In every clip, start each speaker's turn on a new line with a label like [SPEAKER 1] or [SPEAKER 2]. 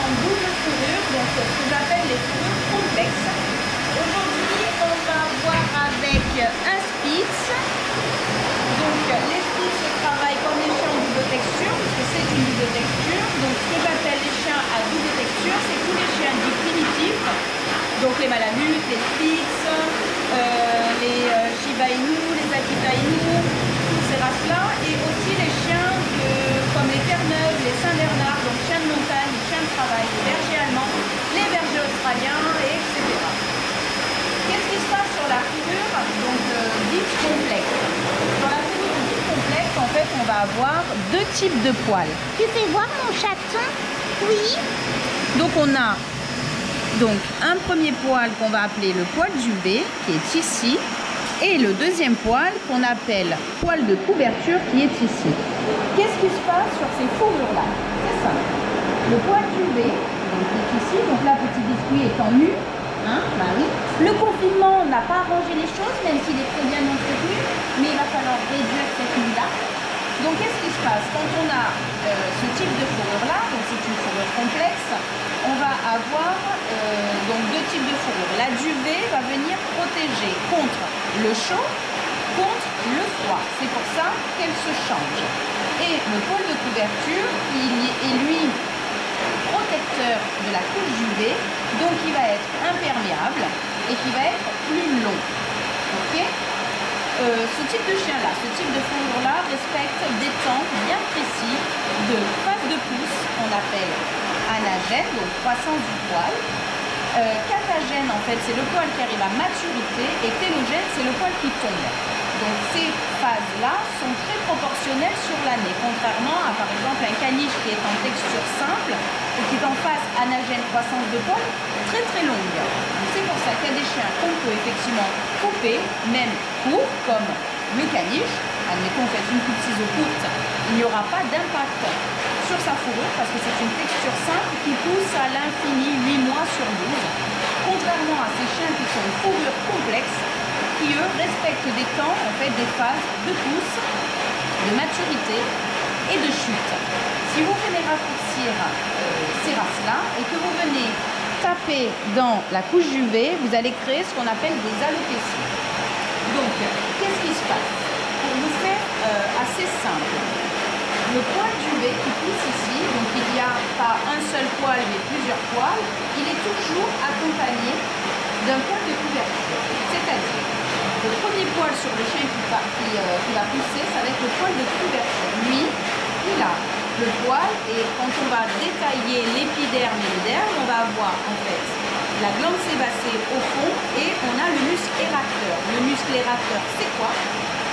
[SPEAKER 1] en double fourrure, donc ce que j'appelle les fourrures complexes. Aujourd'hui, on va voir avec un Spitz. Donc les Spitz se travaillent comme les chiens en double texture, parce que c'est une double texture. Donc ce que j'appelle les chiens à double texture, c'est tous les chiens dits primitifs. Donc les Malamutes, les Spitz, les Shiba Inu, les Akita Inu, toutes ces races-là, et aussi les chiens comme les Terre-Neuve, les Saint-Bernard, donc chiens de montagne, chiens de travail, les bergers allemands, les bergers australiens, etc. Qu'est-ce qui se passe sur la fourrure donc dite complexe? Sur la fourrure dite complexe, en fait, on va avoir deux types de poils.
[SPEAKER 2] Tu fais voir mon chaton? Oui.
[SPEAKER 1] Donc on a un premier poil qu'on va appeler le poil duvet, qui est ici, et le deuxième poil qu'on appelle poil de couverture, qui est ici. Qu'est-ce qui se passe sur ces fourrures-là? C'est ça. Le poil duvet, donc, qui est ici, donc là, petit biscuit étant nu, hein, bah oui. Le confinement n'a pas arrangé les choses, même s'il est très bien entretenu, mais il va falloir réduire cette nuit-là. Donc qu'est-ce qui se passe? Quand on a ce type de fourrure-là, donc c'est une fourrure complexe, on va avoir donc deux types de fourrure. La duvet va venir protéger contre le chaud, contre le froid. C'est pour ça qu'elle se change. Et le poil de couverture, il est lui protecteur de la couche duvet, donc il va être imperméable et qui va être plus long. Ok? Ce type de chien-là, ce type de fourrure-là respecte des temps bien précis de phase de pousse, qu'on appelle anagène, donc croissance du poil. Catagène, en fait, c'est le poil qui arrive à maturité, et télogène, c'est le poil qui tombe. Donc ces phases-là sont très proportionnelles sur l'année, contrairement à par exemple un caniche qui est en texture simple et qui est en phase anagène croissance de poil très très longue. C'est pour ça qu'il y a des chiens qu'on peut effectivement couper, même court, comme le caniche. Admettons, faites une coupe ciseau courte, il n'y aura pas d'impact sur sa fourrure parce que c'est une texture simple qui pousse à l'infini 8 mois sur 12, contrairement à ces chiens qui sont une fourrure complexe, qui eux respectent des temps, en fait des phases de pousse, de maturité et de chute. Si vous venez raccourcir ces races-là et que vous venez taper dans la couche duvet, vous allez créer ce qu'on appelle des alopécies. Donc, qu'est-ce qui se passe? Pour vous faire assez simple, le poil duvet qui pousse ici, donc il n'y a pas un seul poil mais plusieurs poils, il est toujours accompagné d'un poil de couverture. C'est-à-dire, le premier poil sur le chien qui va pousser, ça va être le poil de couverture. Lui, il a le poil et quand on va détailler l'épiderme et le derme, on va avoir en fait la glande sébacée au fond et on a le muscle érecteur. Le muscle érecteur, c'est quoi?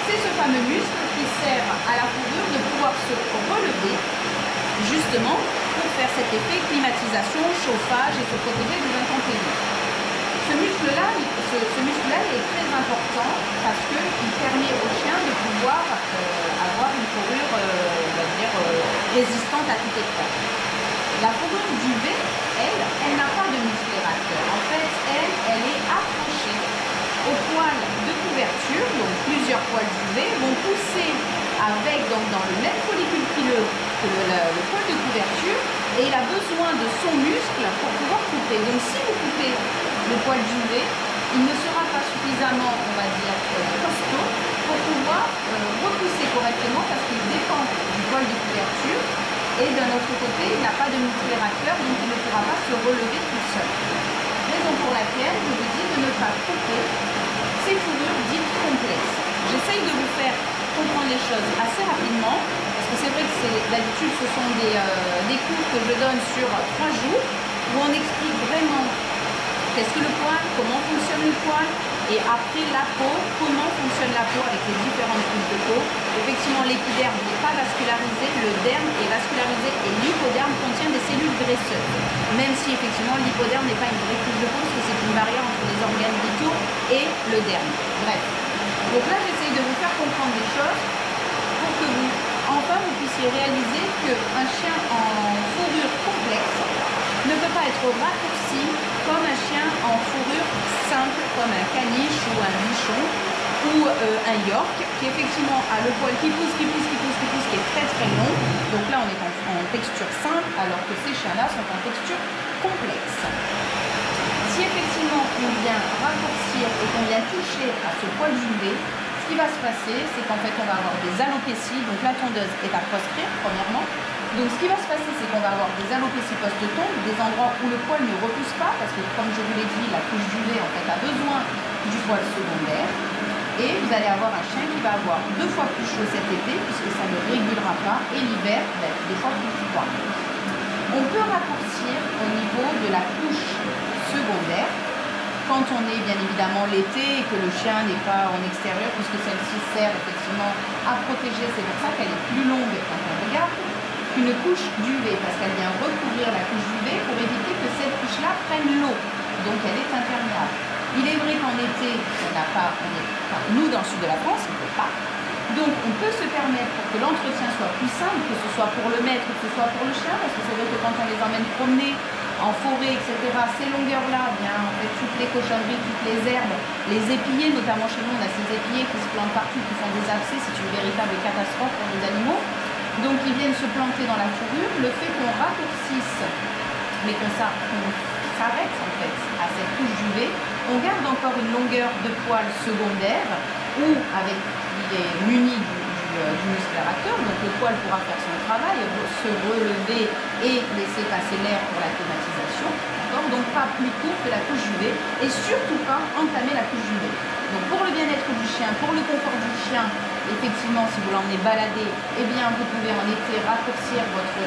[SPEAKER 1] C'est ce fameux muscle qui sert à la fourrure de pouvoir se relever justement pour faire cet effet climatisation, chauffage et se protéger des intempéries. Ce muscle-là, il est très important parce qu'il permet au chien de pouvoir avoir une fourrure, on va dire, résistante à toute épreuve. La fourrure duvet, elle n'a pas de muscle érecteur. En fait, elle est accrochée au poil de couverture, donc plusieurs poils duvet vont pousser avec, donc dans le même follicule pileux que le poil de couverture, et il a besoin de son muscle pour pouvoir couper. Donc si vous coupez le poil duvet, il ne sera pas suffisamment, on va dire, costaud pour pouvoir repousser correctement parce qu'il dépend du poil de couverture et d'un autre côté, il n'a pas de muscle érecteur, donc il ne pourra pas se relever tout seul. Raison pour laquelle je vous dis de ne pas couper ces fourrures dites complexes. J'essaye de vous faire comprendre les choses assez rapidement parce que c'est vrai que d'habitude ce sont des cours que je donne sur 3 jours où on explique vraiment qu'est-ce que le poil, comment fonctionne le poil, et après la peau, comment fonctionne la peau avec les différentes couches de peau. Effectivement, l'épiderme n'est pas vascularisé, le derme est vascularisé et l'hypoderme contient des cellules graisseuses. Même si effectivement l'hypoderme n'est pas une vraie couche de peau, parce que c'est une barrière entre les organes vitaux et le derme. Bref. Donc là, j'essaye de vous faire comprendre des choses pour que vous, enfin, vous puissiez réaliser qu'un chien en fourrure complexe ne peut pas être raccourci comme un chien en fourrure simple, comme un caniche ou un bichon, ou un York qui effectivement a le poil qui pousse, qui est très très long. Donc là on est en texture simple alors que ces chiens-là sont en texture complexe. Si effectivement on vient raccourcir et qu'on vient toucher à ce poil juvé, ce qui va se passer, c'est qu'en fait on va avoir des alopécies, donc la tondeuse est à proscrire premièrement. Donc ce qui va se passer, c'est qu'on va avoir des alopécies post-tonde, des endroits où le poil ne repousse pas, parce que comme je vous l'ai dit, la couche juvé en fait a besoin du poil secondaire. Et vous allez avoir un chien qui va avoir 2 fois plus chaud cet été, puisque ça ne régulera pas, et l'hiver, des fois plus froid. On peut raccourcir au niveau de la couche secondaire, quand on est bien évidemment l'été et que le chien n'est pas en extérieur, puisque celle-ci sert effectivement à protéger, c'est pour ça qu'elle est plus longue quand on regarde, qu'une couche duvet, parce qu'elle vient recouvrir la couche duvet pour éviter que cette couche-là prenne l'eau, donc elle est imperméable. Il est vrai qu'en été, nous dans le sud de la France, on ne peut pas. Donc on peut se permettre pour que l'entretien soit plus simple, que ce soit pour le maître ou que ce soit pour le chien, parce que c'est vrai que quand on les emmène promener en forêt, etc., ces longueurs-là, bien en fait toutes les cochonneries, toutes les herbes, les épillés, notamment chez nous, on a ces épillés qui se plantent partout, qui font des abcès, c'est une véritable catastrophe pour les animaux. Donc ils viennent se planter dans la fourrure. Le fait qu'on raccourcisse, mais qu'on s'arrête en fait à cette couche duvet, on garde encore une longueur de poil secondaire où avec il est muni du musculateur, donc le poil pourra faire son travail, se relever et laisser passer l'air pour la climatisation. Donc pas plus court que la couche duvet et surtout pas entamer la couche duvet. Donc pour le bien-être du chien, pour le confort du chien, effectivement si vous l'emmenez balader, eh bien vous pouvez en été raccourcir votre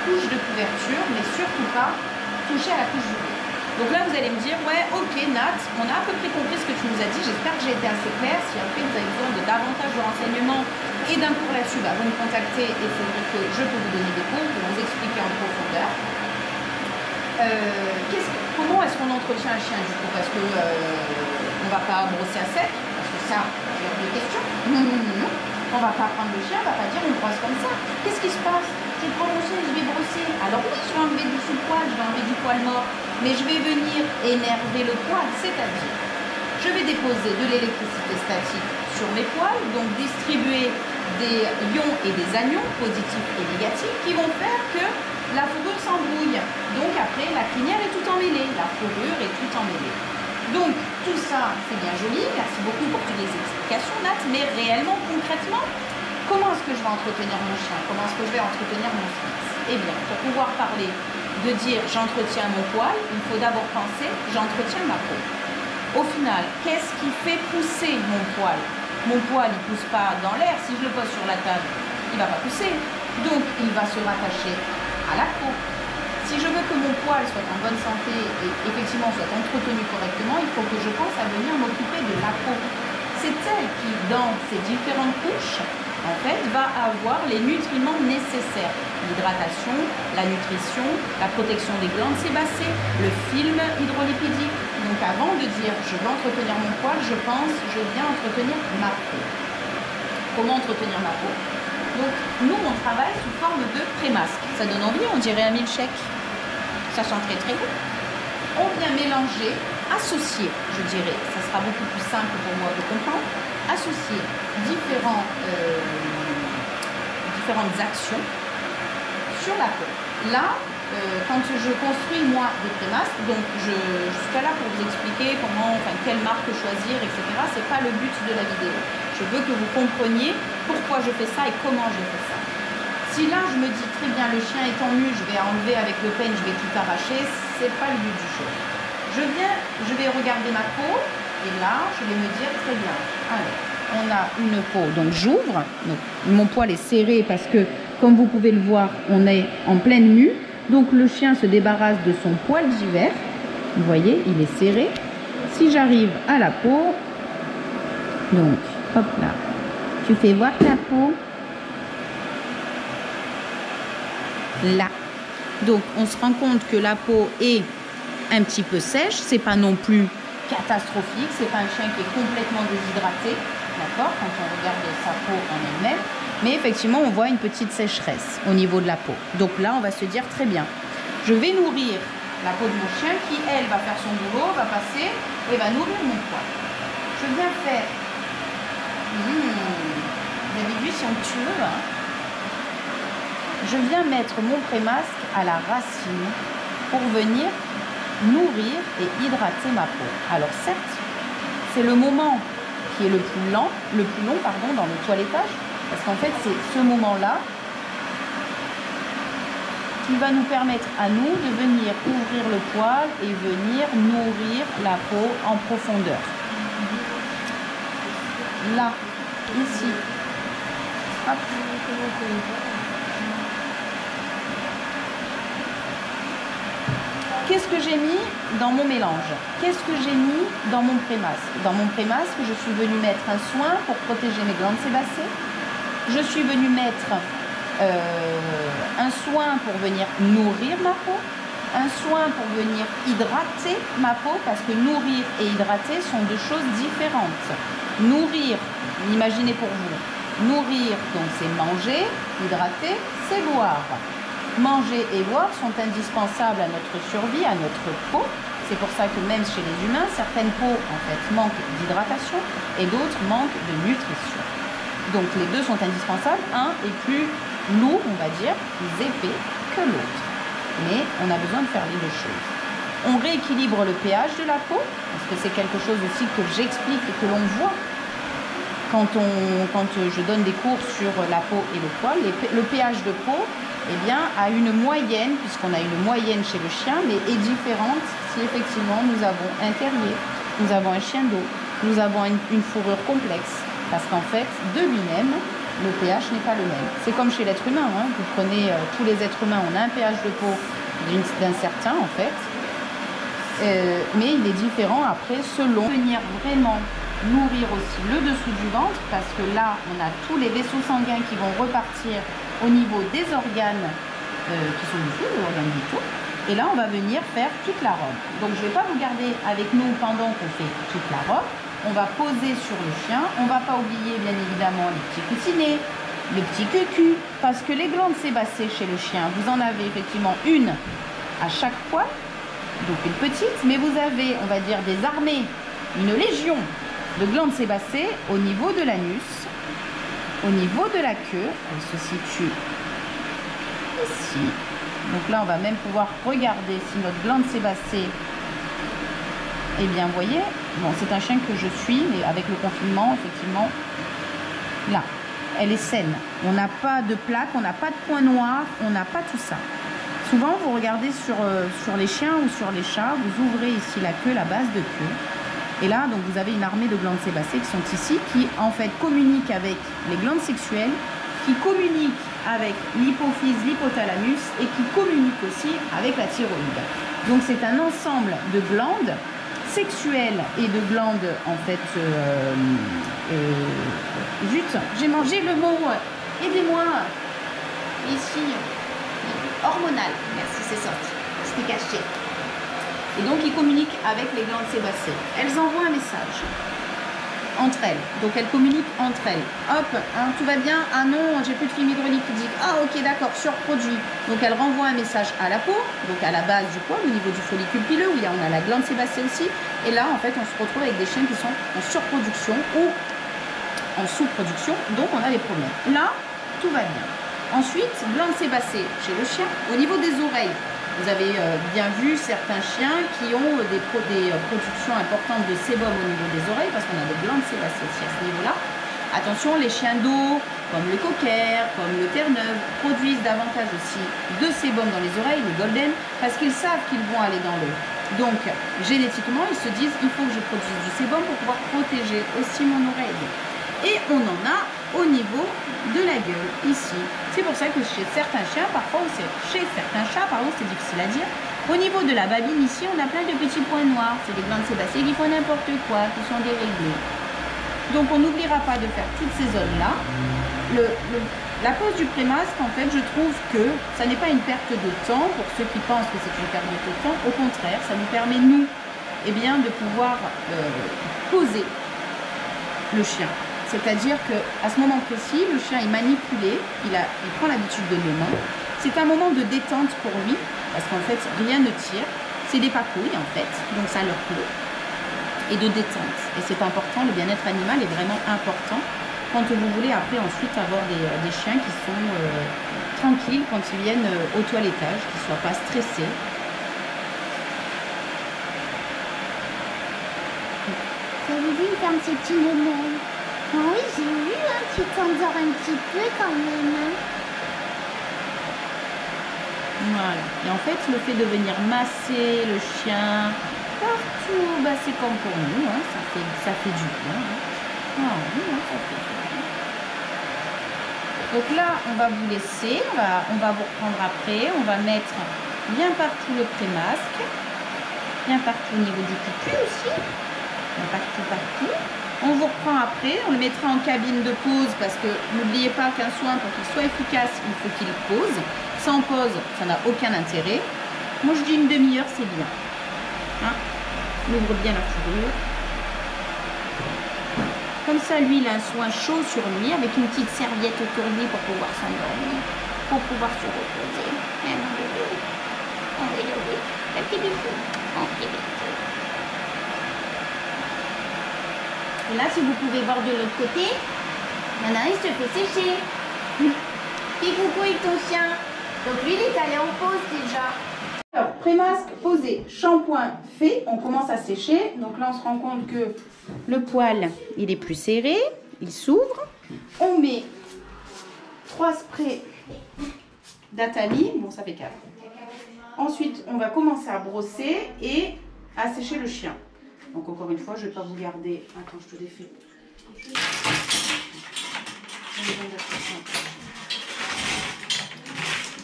[SPEAKER 1] couche de couverture, mais surtout pas toucher à la couche duvet. Donc là, vous allez me dire, ouais, ok, Nat, on a à peu près compris ce que tu nous as dit. J'espère que j'ai été assez claire. Si après vous avez besoin de davantage de renseignements et d'un cours là-dessus, bah, vous me contactez et c'est vrai que je peux vous donner des cours pour vous expliquer en profondeur. Comment est-ce qu'on entretient un chien du coup? Parce que on ne va pas brosser à sec, parce que ça, c'est hors de question. Non. On ne va pas prendre le chien, on ne va pas dire on brosse comme ça. Qu'est-ce qui se passe? Je prends mon chien et je vais brosser. Alors oui, je vais enlever du sous-poil, je vais enlever du poil mort, mais je vais venir énerver le poil, c'est-à-dire je vais déposer de l'électricité statique sur mes poils, donc distribuer des ions et des anions positifs et négatifs qui vont faire que la fourrure s'embrouille. Donc après, la crinière est tout emmêlée, la fourrure est tout emmêlée. Donc tout ça, c'est bien joli, merci beaucoup pour toutes les explications, Nat, mais réellement, concrètement, comment est-ce que je vais entretenir mon chien? Comment est-ce que je vais entretenir mon Spitz? Eh bien, pour pouvoir parler de dire j'entretiens mon poil, il faut d'abord penser j'entretiens ma peau. Au final, qu'est-ce qui fait pousser mon poil? Mon poil, il ne pousse pas dans l'air. Si je le pose sur la table, il ne va pas pousser. Donc, il va se rattacher à la peau. Si je veux que mon poil soit en bonne santé et effectivement soit entretenu correctement, il faut que je pense à venir m'occuper de la peau. C'est elle qui, dans ces différentes couches, en fait, va avoir les nutriments nécessaires. L'hydratation, la nutrition, la protection des glandes sébacées, le film hydrolipidique. Donc avant de dire je veux entretenir mon poil, je pense je viens entretenir ma peau. Comment entretenir ma peau? Donc nous on travaille sous forme de pré-masque. Ça donne envie, on dirait un milkshake. Ça sent très très bon. On vient mélanger, associer, je dirais, ça sera beaucoup plus simple pour moi de comprendre, associer différentes actions sur la peau. Là, quand je construis moi des prémasques, donc je suis pas là pour vous expliquer comment, quelle marque choisir, etc. C'est pas le but de la vidéo. Je veux que vous compreniez pourquoi je fais ça et comment je fais ça. Si là je me dis très bien le chien étant nu, je vais enlever avec le peigne, je vais tout arracher, c'est pas le but du jeu. Je vais regarder ma peau et là je vais me dire très bien. Alors, on a une peau, donc j'ouvre, mon poil est serré parce que comme vous pouvez le voir, on est en pleine mue. Donc le chien se débarrasse de son poil d'hiver. Vous voyez, il est serré. Si j'arrive à la peau, donc hop là, tu fais voir ta peau. Là. Donc on se rend compte que la peau est un petit peu sèche. C'est pas non plus catastrophique. C'est pas un chien qui est complètement déshydraté. D'accord, quand on regarde sa peau en elle-même. Mais effectivement, on voit une petite sécheresse au niveau de la peau. Donc là, on va se dire très bien. Je vais nourrir la peau de mon chien qui, elle, va faire son boulot, va passer et va nourrir mon poil. Je viens faire Vous avez vu, somptueux, hein? Je viens mettre mon prémasque à la racine pour venir nourrir et hydrater ma peau. Alors certes, c'est le moment qui est le plus long pardon, dans le toilettage, parce qu'en fait c'est ce moment-là qui va nous permettre à nous de venir ouvrir le poil et venir nourrir la peau en profondeur. Là, ici. Hop. Qu'est-ce que j'ai mis dans mon mélange? Qu'est-ce que j'ai mis dans mon prémasque? Dans mon prémasque, je suis venue mettre un soin pour protéger mes glandes sébacées. Je suis venue mettre un soin pour venir nourrir ma peau. Un soin pour venir hydrater ma peau, parce que nourrir et hydrater sont deux choses différentes. Nourrir, imaginez pour vous, nourrir, donc c'est manger, hydrater, c'est boire. Manger et boire sont indispensables à notre survie, à notre peau. C'est pour ça que même chez les humains, certaines peaux en fait manquent d'hydratation et d'autres manquent de nutrition. Donc les deux sont indispensables. Un est plus lourd, on va dire, plus épais que l'autre. Mais on a besoin de faire les deux choses. On rééquilibre le pH de la peau, parce que c'est quelque chose aussi que j'explique et que l'on voit quand je donne des cours sur la peau et le poil. Le pH de peau, eh bien, a une moyenne, puisqu'on a une moyenne chez le chien, mais est différente si effectivement nous avons un terrier, nous avons un chien d'eau, nous avons une fourrure complexe, parce qu'en fait, de lui-même, le pH n'est pas le même. C'est comme chez l'être humain, hein. Vous prenez tous les êtres humains, on a un pH de peau d'un certain en fait, mais il est différent après selon venir vraiment nourrir aussi le dessous du ventre, parce que là on a tous les vaisseaux sanguins qui vont repartir au niveau des organes qui sont dessous, des organes vitaux, et là on va venir faire toute la robe. Donc je ne vais pas vous garder avec nous pendant qu'on fait toute la robe. On va poser sur le chien, on ne va pas oublier bien évidemment les petits coussinets, le petit cucu, parce que les glandes sébacées chez le chien, vous en avez effectivement une à chaque poil, donc une petite, mais vous avez, on va dire, des armées, une légion de glandes sébacées au niveau de l'anus, au niveau de la queue, elle se situe ici. Donc là, on va même pouvoir regarder si notre glande sébacée, eh bien, vous voyez, bon, c'est un chien que je suis, mais avec le confinement, effectivement, là, elle est saine. On n'a pas de plaques, on n'a pas de points noirs, on n'a pas tout ça. Souvent, vous regardez sur les chiens ou sur les chats, vous ouvrez ici la queue, la base de queue. Et là, donc, vous avez une armée de glandes sébacées qui sont ici, qui en fait communiquent avec les glandes sexuelles, qui communiquent avec l'hypophyse, l'hypothalamus et qui communiquent aussi avec la thyroïde. Donc, c'est un ensemble de glandes sexuelles et de glandes, en fait, zut, j'ai mangé le mot, aidez-moi, ici, hormonal, merci, c'est sorti, c'était caché. Et donc, ils communiquent avec les glandes sébacées. Elles envoient un message entre elles. Donc, elles communiquent entre elles. Hop, hein, tout va bien. Ah non, j'ai plus de film hydraulique. Qui dit, ah ok, d'accord, surproduit. Donc, elles renvoient un message à la peau, donc à la base du poil, au niveau du follicule pileux, où on a la glande sébacée aussi. Et là, en fait, on se retrouve avec des chiens qui sont en surproduction ou en sous-production. Donc, on a des problèmes. Là, tout va bien. Ensuite, glande sébacée chez le chien. Au niveau des oreilles, vous avez bien vu certains chiens qui ont des productions importantes de sébum au niveau des oreilles, parce qu'on a des glandes sébacées aussi à ce niveau-là. Attention, les chiens d'eau, comme le cocker, comme le terre-neuve, produisent davantage aussi de sébum dans les oreilles, le golden, parce qu'ils savent qu'ils vont aller dans l'eau. Donc, génétiquement, ils se disent, il faut que je produise du sébum pour pouvoir protéger aussi mon oreille. Et on en a au niveau de la gueule, ici. C'est pour ça que chez certains chiens, parfois, chez certains chats, pardon, c'est difficile à dire, au niveau de la babine, ici, on a plein de petits points noirs. C'est des glandes sébacées qui font n'importe quoi, qui sont déréglées. Donc, on n'oubliera pas de faire toutes ces zones-là. La pose du prémasque, en fait, je trouve que ça n'est pas une perte de temps pour ceux qui pensent que c'est une perte de temps. Au contraire, ça nous permet, nous, eh bien, de pouvoir poser le chien. C'est-à-dire qu'à ce moment précis, le chien est manipulé, il prend l'habitude de nos mains. C'est un moment de détente pour lui, parce qu'en fait, rien ne tire. C'est des papouilles, en fait, donc ça leur plaît. et de détente. Et c'est important, le bien-être animal est vraiment important quand vous voulez après ensuite avoir des chiens qui sont tranquilles quand ils viennent au toilettage, qui ne soient pas stressés.
[SPEAKER 2] Ça vous dit comme c'est une aimant. Oui, j'ai vu, hein, tu t'endors un petit peu quand même. Hein.
[SPEAKER 1] Voilà. Et en fait, le fait de venir masser le chien partout, bah, c'est comme pour nous, hein, ça fait du bien. Hein. Ah, oui, hein, ça fait du bien. Donc là, on va vous laisser, on va vous reprendre après. On va mettre bien partout le pré-masque, bien partout au niveau du cucu aussi, bien partout. On vous reprend après, on le mettra en cabine de pause parce que n'oubliez pas qu'un soin, pour qu'il soit efficace, il faut qu'il pose. Sans pause, ça n'a aucun intérêt. Moi, je dis une demi-heure, c'est bien. Hein, on ouvre bien la fourrure. Comme ça, lui, il a un soin chaud sur lui, avec une petite serviette autour de lui pour pouvoir s'endormir, pour pouvoir se reposer. Et mon bébé, le petit bébé, mon petit bébé. Et là, si vous pouvez voir de l'autre côté, Nana, il se fait sécher. Dis coucou avec ton chien. Donc lui, il est allé en pause déjà. Alors, pré-masque posé, shampoing fait, on commence à sécher. Donc là, on se rend compte que le poil, il est plus serré, il s'ouvre. On met 3 sprays d'Atami, bon ça fait 4. Ensuite, on va commencer à brosser et à sécher le chien. Donc encore une fois, je ne vais pas vous garder. Attends, je te défais.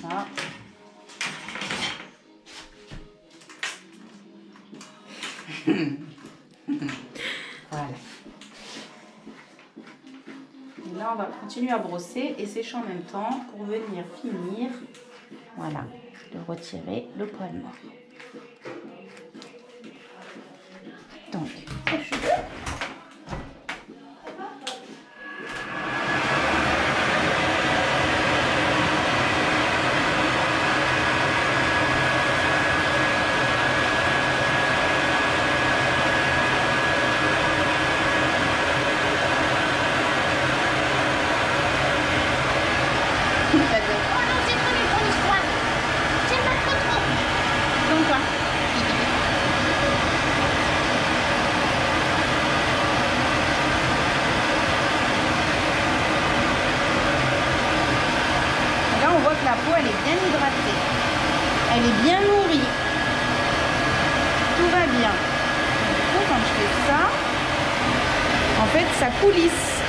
[SPEAKER 1] Voilà. Voilà. Et là, on va continuer à brosser et sécher en même temps pour venir finir, voilà, de retirer le poil mort. Donc, sèche-le. La peau, elle est bien hydratée, elle est bien nourrie, tout va bien. Du coup, quand je fais ça, en fait, ça coulisse.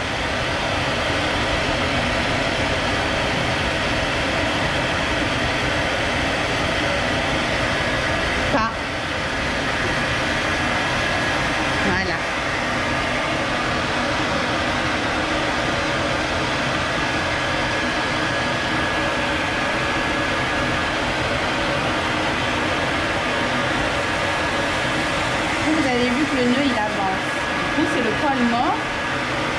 [SPEAKER 1] Pas. Voilà. Vous avez vu que le nœud il avance. Du coup c'est le poil mort,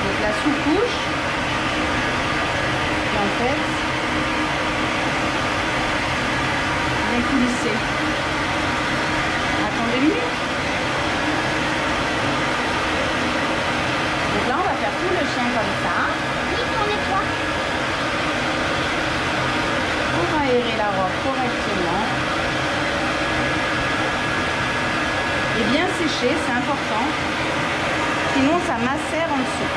[SPEAKER 1] donc la sous-couche. Et en fait, bien coulissé. Attendez une minute. Donc là on va faire tout le chien comme ça.
[SPEAKER 2] Oui, on nettoie.
[SPEAKER 1] Pour aérer la robe correctement. Et bien sécher, c'est important, sinon ça macère en dessous.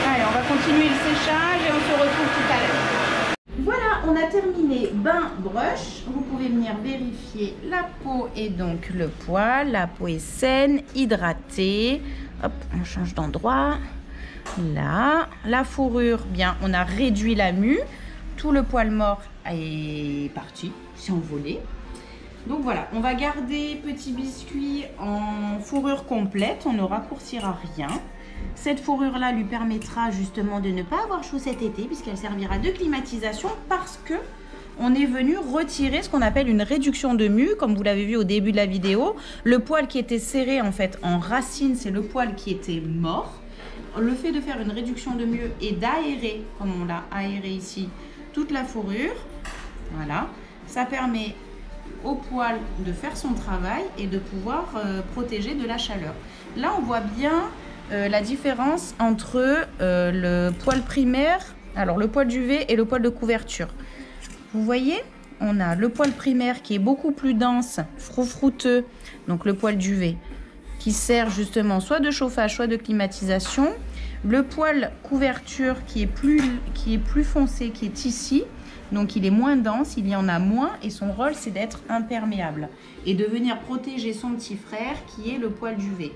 [SPEAKER 1] Allez, on va continuer le séchage et on se retrouve tout à l'heure. Voilà, on a terminé bain brush. Vous pouvez venir vérifier la peau et donc le poil. La peau est saine, hydratée. Hop, on change d'endroit. Là, la fourrure, bien, on a réduit la mue. Tout le poil mort est parti, s'est envolé. Donc voilà, on va garder Petit Biscuit en fourrure complète. On ne raccourcira rien. Cette fourrure-là lui permettra justement de ne pas avoir chaud cet été puisqu'elle servira de climatisation parce que on est venu retirer ce qu'on appelle une réduction de mue, comme vous l'avez vu au début de la vidéo. Le poil qui était serré en fait en racine, c'est le poil qui était mort. le fait de faire une réduction de mieux et d'aérer, comme on l'a aéré ici, toute la fourrure, voilà, ça permet au poil de faire son travail et de pouvoir protéger de la chaleur. Là, on voit bien la différence entre le poil primaire, alors le poil duvet et le poil de couverture. Vous voyez, on a le poil primaire qui est beaucoup plus dense, froufrouteux, donc le poil duvet, qui sert justement soit de chauffage, soit de climatisation. Le poil couverture qui est plus foncé, qui est ici, donc il est moins dense, il y en a moins et son rôle c'est d'être imperméable et de venir protéger son petit frère qui est le poil duvet.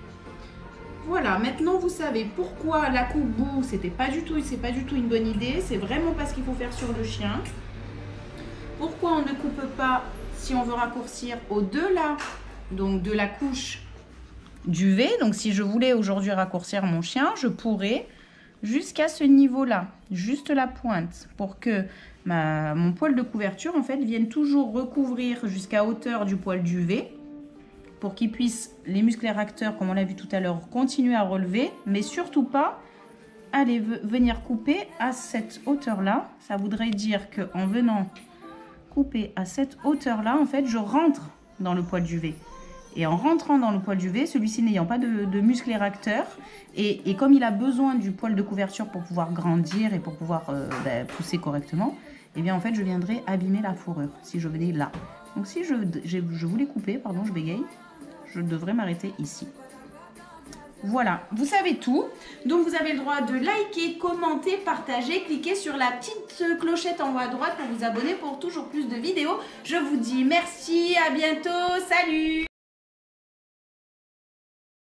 [SPEAKER 1] Voilà, maintenant vous savez pourquoi la coupe bout, c'est pas du tout une bonne idée, c'est vraiment pas ce qu'il faut faire sur le chien. Pourquoi on ne coupe pas si on veut raccourcir au-delà donc de la couche duvet. Donc si je voulais aujourd'hui raccourcir mon chien, je pourrais jusqu'à ce niveau-là, juste la pointe, pour que mon poil de couverture en fait vienne toujours recouvrir jusqu'à hauteur du poil duvet, pour qu'ils puissent, les muscles éracteurs, comme on l'a vu tout à l'heure, continuer à relever, mais surtout pas aller venir couper à cette hauteur-là. Ça voudrait dire qu'en venant couper à cette hauteur-là, en fait, je rentre dans le poil duvet. Et en rentrant dans le poil duvet, celui-ci n'ayant pas de muscle éracteur, et comme il a besoin du poil de couverture pour pouvoir grandir et pour pouvoir pousser correctement, et bien en fait je viendrai abîmer la fourrure si je venais là. Donc si je voulais couper, pardon, je bégaye, je devrais m'arrêter ici. Voilà, vous savez tout. Donc vous avez le droit de liker, commenter, partager, cliquer sur la petite clochette en haut à droite pour vous abonner pour toujours plus de vidéos. Je vous dis merci, à bientôt, salut!